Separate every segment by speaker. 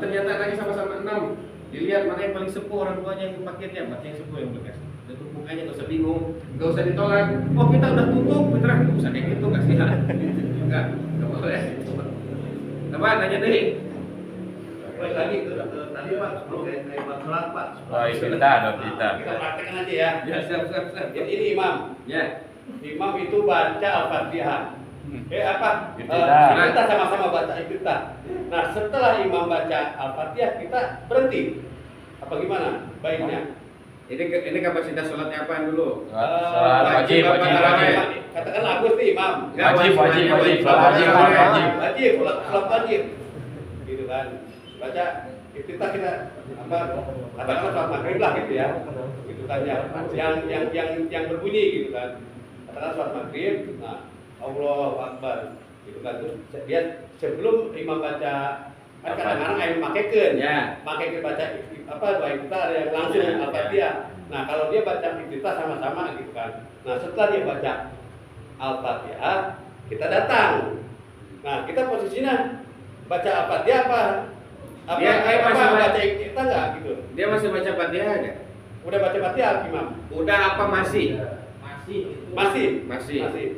Speaker 1: ternyata anaknya sama-sama 6. Dilihat mana yang paling sepuh orang tuanya yang paketnya, maka yang sepuh yang bekas. Tutup mukanya, gak usah bingung, gak usah ditolak. Oh kita udah tutup, beneran gak usah kayak gitu, kasihan. Enggak boleh. Apa nanya deh?
Speaker 2: Tadi Pak, sebelum kayak sholat Pak.
Speaker 3: Oh kita.
Speaker 2: Kita praktekkan aja ya.
Speaker 1: Ya siap.
Speaker 2: Jadi ini imam.
Speaker 1: Ya.
Speaker 2: Imam itu baca Al-Fatihah.
Speaker 3: Iftitah.
Speaker 2: Kita sama-sama baca iftitah. Nah, setelah imam baca Al-Fatihah kita berhenti. Apa gimana baiknya?
Speaker 1: Ini kapasitas sholatnya apaan dulu?
Speaker 3: Sholat wajib.
Speaker 2: Katakan Agus nih imam.
Speaker 3: Wajib.
Speaker 2: Sholat wajib. Gitu kan. Baca iftitah kita katakan sholat maghrib lah gitu ya. Gitu kan yang berbunyi gitu kan. Katakan sholat maghrib. Nah, Allahu Akbar. Gitu kan. Terus dia sebelum imam baca kan kadang-kadang yang memakekeun
Speaker 1: Ya.
Speaker 2: Memakekeun baca doa kita ada yang langsung Al-Fatihah. Nah, kalau dia baca iftitah sama-sama gitu kan. Nah, setelah dia baca Al-Fatihah, kita datang. Nah, kita posisinya baca Al-Fatihah baca iftitah enggak gitu.
Speaker 1: Dia masih baca Fatihah enggak?
Speaker 2: Udah baca Fatihah imam.
Speaker 1: Udah apa masih?
Speaker 2: Masih.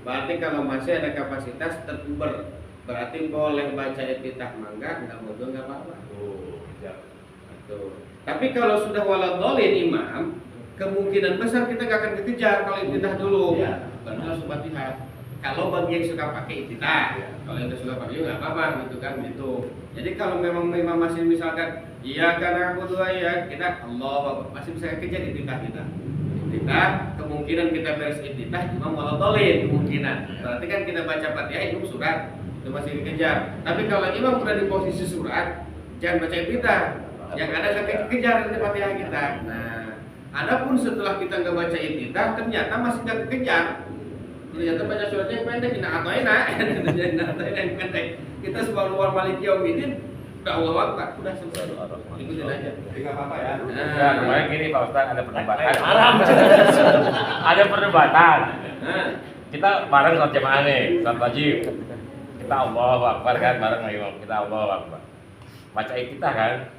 Speaker 1: Berarti kalau masih ada kapasitas terkuber, berarti boleh baca iftitah mangga, enggak mau enggak apa-apa.
Speaker 2: Oh, siap.
Speaker 1: Tuh. Tapi kalau sudah waladhdallin imam, kemungkinan besar kita nggak akan dikejar kalau iftitah dulu.
Speaker 2: Ya.
Speaker 1: Baru langsung Fatihah. Kalau bagi yang suka pakai iftitah, kalau yang suka pakai nggak apa-apa gitu kan gitu. Jadi kalau memang imam masih misalkan iya karena aku doa ya kita Allah masih bisa kejar iftitah kita. Iftitah kemungkinan kita beres iftitah imam waladhdallin kemungkinan. Berarti kan kita baca Fatihah imam surat itu masih dikejar. Tapi kalau imam udah di posisi surat, jangan baca iftitah. Yang ada kejar nanti Fatihah kita. Nah, adapun setelah kita nggak baca iftitah, ternyata masih nggak kejar. Ternyata baca suratnya yang pendek, atau enak yang pendek. Kita sebuah luar Malik Yaumiddin, udah Allah Akbar, udah selesai. Ikutin aja.
Speaker 2: Enggak apa-apa ya.
Speaker 3: Nah, kemarin gini Pak Ustadz ada perdebatan. Ada perdebatan. Kita bareng sholat jamaah nih, sholat wajib. Kita Allahu Akbar kan bareng sama imam. Kita Allahu Akbar. Baca iftitah kan.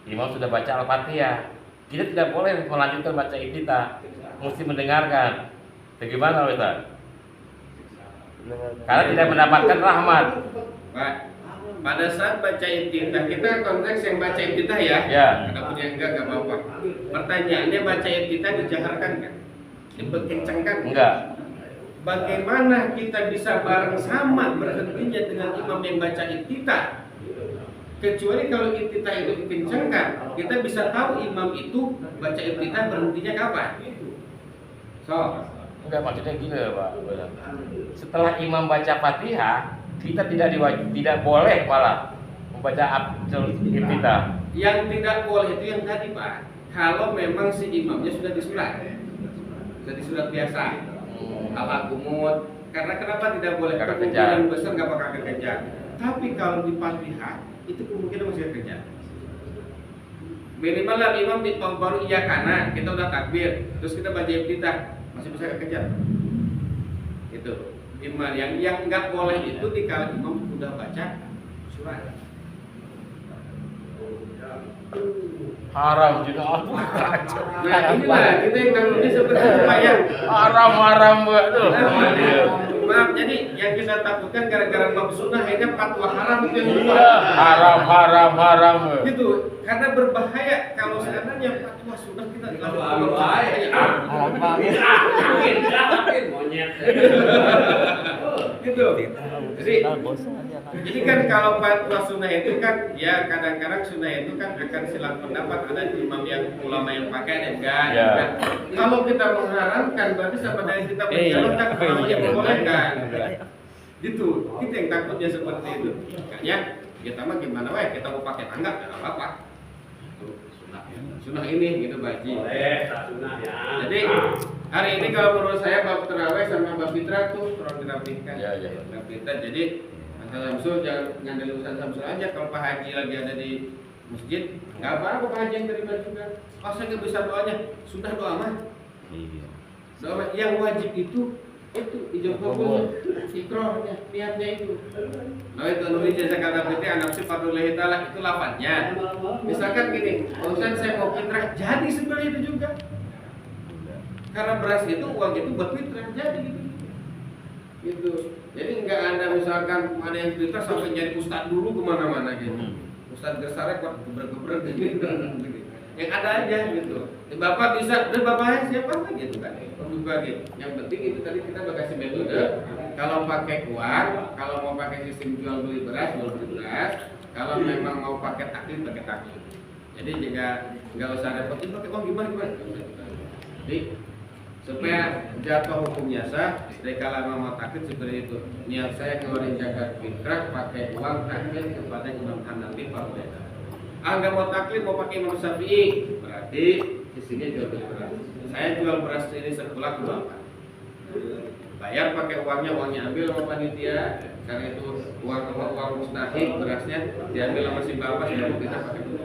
Speaker 3: Imam sudah baca Al-Fatihah. Kita tidak boleh melanjutkan baca iftitah. Mesti mendengarkan. Bagaimana Ustaz? Karena tidak mendapatkan rahmat.
Speaker 1: Pak, pada saat baca iftitah, kita konteks yang baca iftitah ya.
Speaker 3: Ya.
Speaker 1: Adapun yang enggak apa-apa. Pertanyaannya baca iftitah dijaharkan kan? Dikencengkan?
Speaker 3: Enggak.
Speaker 1: Bagaimana kita bisa bareng sama berhentinya dengan imam yang baca iftitah? Kecuali kalau iftitah itu dikencangkan, kita bisa tahu imam itu baca iftitah berhentinya kapan. So,
Speaker 3: Enggak, maksudnya gini ya Pak. Setelah imam baca Fatihah, kita tidak boleh malah membaca iftitah.
Speaker 1: yang tidak boleh itu yang tadi Pak. Kalau memang si imamnya sudah di surat biasa, al-qumut. Karena kenapa tidak boleh?
Speaker 3: Karena
Speaker 1: Kemungkinan besar nggak bakal kekejar. Tapi kalau di Fatihah itu kemungkinan masih kekejar. Minimal lah imam baru iya karena kita udah takbir, terus kita baca iftitah masih bisa kekejar. Itu imam yang nggak boleh itu dikala imam udah baca surat.
Speaker 3: Haram juga.
Speaker 1: Nah inilah kita yang takutnya seperti supaya
Speaker 3: Haram Mbak tuh.
Speaker 1: maaf, jadi yang kita takutkan gara-gara bab sunnah akhirnya fatwa haram itu yang
Speaker 3: Iya, haram.
Speaker 1: gitu, karena berbahaya kalau sebenarnya fatwa sunnah kita
Speaker 2: Amin, monyet.
Speaker 1: gitu. Jadi kan kalau fatwa sunnah itu kan ya kadang-kadang sunnah itu kan akan silang pendapat, ada imam yang ulama yang pakai dan enggak.
Speaker 3: Ya.
Speaker 1: Kan? Kalau kita mengharamkan berarti sama dengan kita menjalankan ulama yang membolehkan. Gitu, kita yang takutnya seperti itu. Makanya kita mah gimana wae, kita mau pakai tangga enggak apa-apa. Sunnah ini gitu Pak Haji.
Speaker 2: Boleh, sunnah ya.
Speaker 1: Jadi hari ini kalau menurut saya bab terawih sama bab fitrah tuh kurang dirapihkan.
Speaker 3: Ya.
Speaker 1: Bab fitrah jadi Ustaz Samsul jangan ngandelin Ustaz Samsul aja. Kalau Pak Haji lagi ada di masjid, nggak apa-apa Pak Haji yang terima juga. Oh saya nggak bisa doanya, sudah doa mah.
Speaker 3: Iya.
Speaker 1: Doa yang wajib itu Itu ijab kabul ikrohnya, niatnya itu. Nah itu nulis jasa kata PT anak sifatullah taala itu lafadznya. Misalkan gini, Ustaz saya mau fitrah, jadi sebenarnya itu juga. Karena beras itu uang itu buat fitrah, jadi gitu. Gitu. Jadi nggak ada misalkan ada yang fitrah sampai jadi ustad dulu kemana-mana gitu. Ustad gersarek kok gebrek-gebrek gitu. Yang ada aja gitu. Bapak bisa, dan bapaknya siapa gitu kan? Berbagi. Yang penting itu tadi kita kasih metode. Kalau pakai uang, kalau mau pakai sistem jual beli beras, jual beli beras. Kalau memang mau pakai taklid, pakai taklid. Jadi juga nggak usah repotin pakai uang gimana. Jadi supaya jatuh hukumnya sah, dari kalau mau taklid seperti itu. Niat saya ngeluarin zakat fitrah pakai uang taklid kepada Imam Hanafi Pak. Nggak mau taklid mau pakai Imam Syafi'i, berarti isinya jual beli beras. Saya jual beras ini sebulan ke bapak. Bayar pakai uangnya ambil sama panitia. Karena itu uang mustahik berasnya diambil sama si bapak, sudah kita pakai dulu.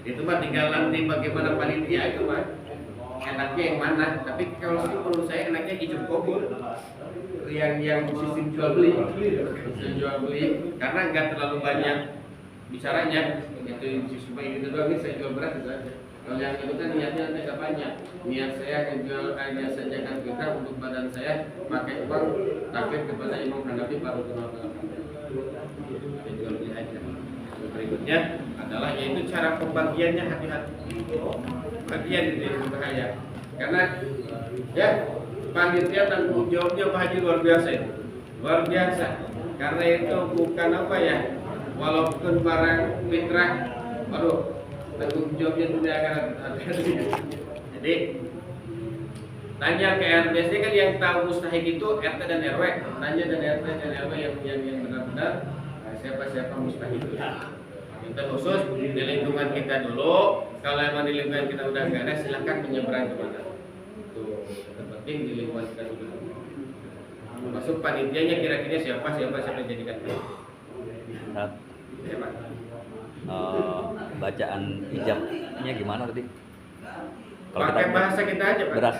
Speaker 1: Itu mah tinggal nanti bagaimana panitia itu mah. Enaknya yang mana? Tapi kalau menurut saya enaknya ijab kabul. Yang sistem jual beli, karena nggak terlalu banyak bicaranya. Itu cuma itu doang nih, saya jual beras itu aja. Kalau yang itu kan niatnya agak banyak. Niat saya menjual hanya saja kan kita untuk badan saya pakai uang taklid kepada Imam Hanafi baru kenal. Jual beli aja. Berikutnya adalah yaitu cara pembagiannya, hati-hati. Bagian itu bahaya. Karena ya panitia tanggung jawabnya Pak Haji luar biasa itu. Luar biasa. Karena itu bukan apa ya? Walaupun barang fitrah, waduh, tanggung jawabnya dunia akhirat. Jadi tanya ke RT kan yang tahu mustahik itu RT dan RW. Tanya dan RT dan RW yang benar-benar siapa mustahik itu. Kita khusus di lingkungan kita dulu. Kalau emang di lingkungan kita udah nggak ada, silahkan menyeberang kemana. Tuh, terpenting di lingkungan kita dulu. Masuk panitianya kira-kira siapa jadikan.
Speaker 4: Bacaan ijabnya gimana tadi? Kalau
Speaker 1: pakai bahasa kita aja, Pak.
Speaker 4: Beras,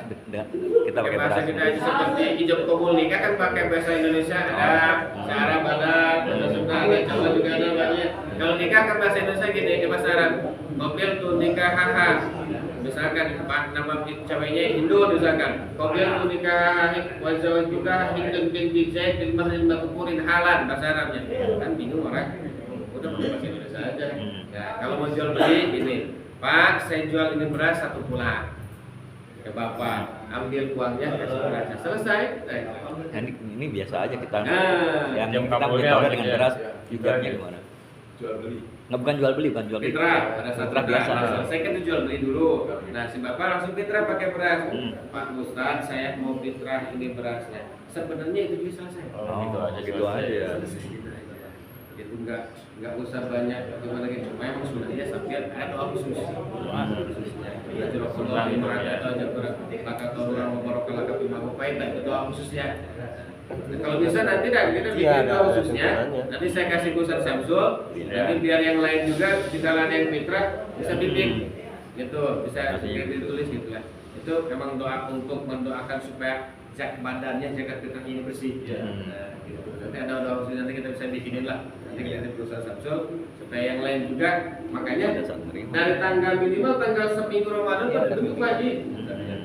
Speaker 4: kita pakai
Speaker 1: bahasa
Speaker 4: beras.
Speaker 1: kita aja seperti ijab kabul nikah kan pakai bahasa Indonesia ada, Arab ada, bahasa Sunda ada, Jawa juga ada banyak. Kalau nikah kan bahasa Indonesia gini, bahasa Arab. Mobil tuh nikah haha. Misalkan nama ceweknya Hindu misalkan. Mobil tuh nikah wajah juga Hindu binti Zaid bin Mahrin Bakurin halan bahasa Arabnya. Kan bingung orang. Udah pakai bahasa Indonesia aja. Ya, kalau mau jual beli gini. Pak, saya jual ini beras 1 bulan ke Bapak, ambil uangnya kasih berasnya, selesai.
Speaker 4: Nah, ini biasa aja kita. Yang
Speaker 3: jam
Speaker 4: kita
Speaker 3: kabulnya
Speaker 4: beritahu
Speaker 3: apa
Speaker 4: dengan
Speaker 3: ya?
Speaker 4: beras
Speaker 3: Juga
Speaker 4: ijabnya
Speaker 3: gitu.
Speaker 4: gimana?
Speaker 2: Jual beli.
Speaker 4: Nggak, bukan jual beli, bukan jual beli.
Speaker 1: Fitrah, ada satu
Speaker 4: Fitrah biasa.
Speaker 1: Nah, selesai kan itu jual beli dulu. Nah, si Bapak langsung fitrah pakai beras. Pak Ustaz, saya mau fitrah ini berasnya. Sebenarnya itu bisa selesai.
Speaker 4: Gitu aja.
Speaker 1: Selesai gitu aja. Itu nggak usah banyak gimana gitu. Memang sunnahnya sampai ada doa khusus. Doa khususnya. Itu Rasulullah atau aja berat. Maka kalau orang membarokallah kapi mabupain itu doa khususnya. Kalau bisa nanti kita bikin doa khususnya. Nanti saya kasih ke Ustaz Samsul. Nanti biar yang lain juga di dalam yang fitrah bisa bikin. Gitu, bisa ditulis gitu lah. Itu memang doa untuk mendoakan supaya badannya jaga fitrahnya ini bersih. Nah, gitu. Nanti ada doa khusus nanti kita bisa bikinin lah. Nanti kita berusaha Samsul supaya yang lain juga. Makanya dari tanggal minimal tanggal seminggu Ramadan kan dibentuk lagi.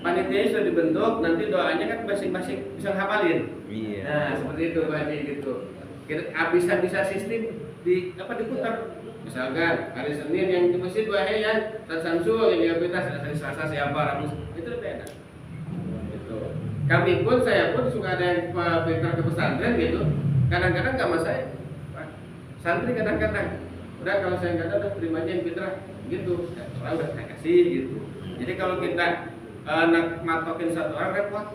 Speaker 1: Panitianya sudah dibentuk, nanti doanya kan masing-masing bisa hafalin.
Speaker 4: Iya.
Speaker 1: Nah seperti itu Pak Haji gitu. Kita bisa sistem diputar. Misalkan hari Senin yang di masjid ya, Ustaz Samsul yang diabetes, hari Selasa siapa Rabu itu lebih enak. Gitu. Kami pun saya pun suka ada yang fitrah ke pesantren gitu. Kadang-kadang nggak mas saya. Santri kadang-kadang udah kalau saya nggak ada udah terima aja yang fitrah gitu. Soalnya udah saya kasih gitu. Jadi kalau kita matokin satu orang repot.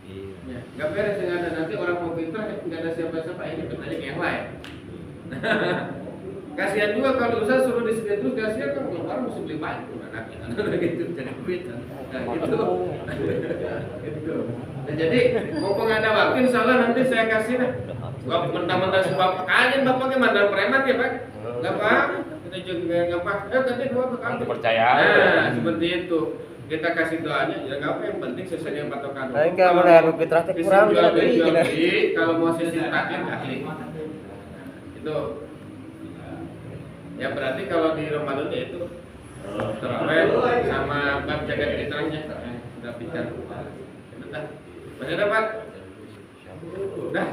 Speaker 4: Iya.
Speaker 1: Nggak beres yang ada nanti orang mau fitrah nggak ada siapa-siapa ini bertanya ke yang lain. Kasihan juga kalau usaha suruh di sini terus kasihan kan orang mesti beli banyak anaknya gitu jadi duit. Nah gitu. Gitu. Nah, jadi mumpung ada waktu insyaallah nanti saya kasih lah. Gak mentah-mentah sebab kalian bapaknya mandang preman ya Pak. Gak apa kita juga nggak apa. Tapi dua
Speaker 3: kepercayaan.
Speaker 1: Nah seperti itu. kita kasih doanya, ya nggak apa yang penting sesuai dengan patokan.
Speaker 5: Paling kalau mau anu fitrah teh kurang
Speaker 1: jual
Speaker 5: tapi gini.
Speaker 1: beli, kalau mau sesi taklim taklim. Itu ya berarti kalau di Ramadan ya itu terawih sama bab jaga fitrahnya sudah pikir. Itu dah. Masih dapat? Udah.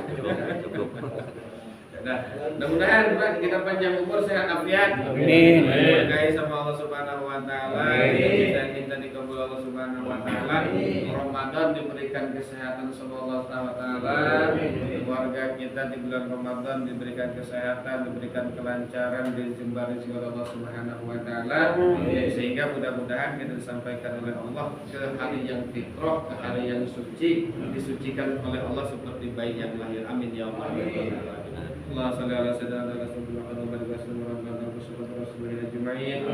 Speaker 1: Nah, mudah-mudahan Pak, kita panjang umur, sehat afiat.
Speaker 5: Amin.
Speaker 1: Berkahi sama Allah Subhanahu wa taala. Kita minta dikabul Allah Subhanahu wa taala. Ramadan diberikan kesehatan sama Allah Subhanahu wa taala. Keluarga kita di bulan Ramadan diberikan kesehatan, diberikan kelancaran, dijembar rezeki oleh Allah Subhanahu wa taala. Sehingga mudah-mudahan kita disampaikan oleh Allah ke hari yang fitrah, ke hari yang suci, disucikan oleh Allah seperti bayi yang lahir. Amin ya Allah. Allah salli ala sayyidina Rasulullah wa barik wa sallim ala rasulillah ajma'in.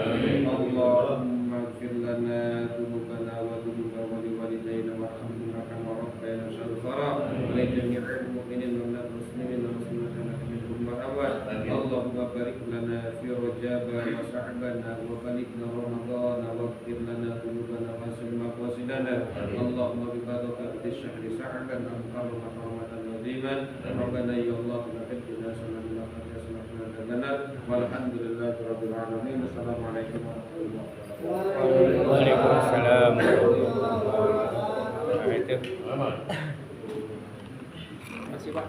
Speaker 1: Allahumma ighfir lana dzunubana wa dzunuba walidayna warhamna kama rabbayana shaghara wa li jami'il mu'minin wal muslimin wal muslimat minhum wa awad. Allahumma barik lana fi Rajab wa Sya'ban wa balighna Ramadan wa ighfir lana dzunubana wa sallim maqasidana. Allahumma bi barakati syahri Sya'ban amtarna rahmatan aziman. Rabbana ya Allah walhamdulillahi rabbil alamin. Assalamualaikum warahmatullahi wabarakatuh.
Speaker 5: Waalaikumsalam. Itu.
Speaker 3: Aman.
Speaker 5: Masih Pak.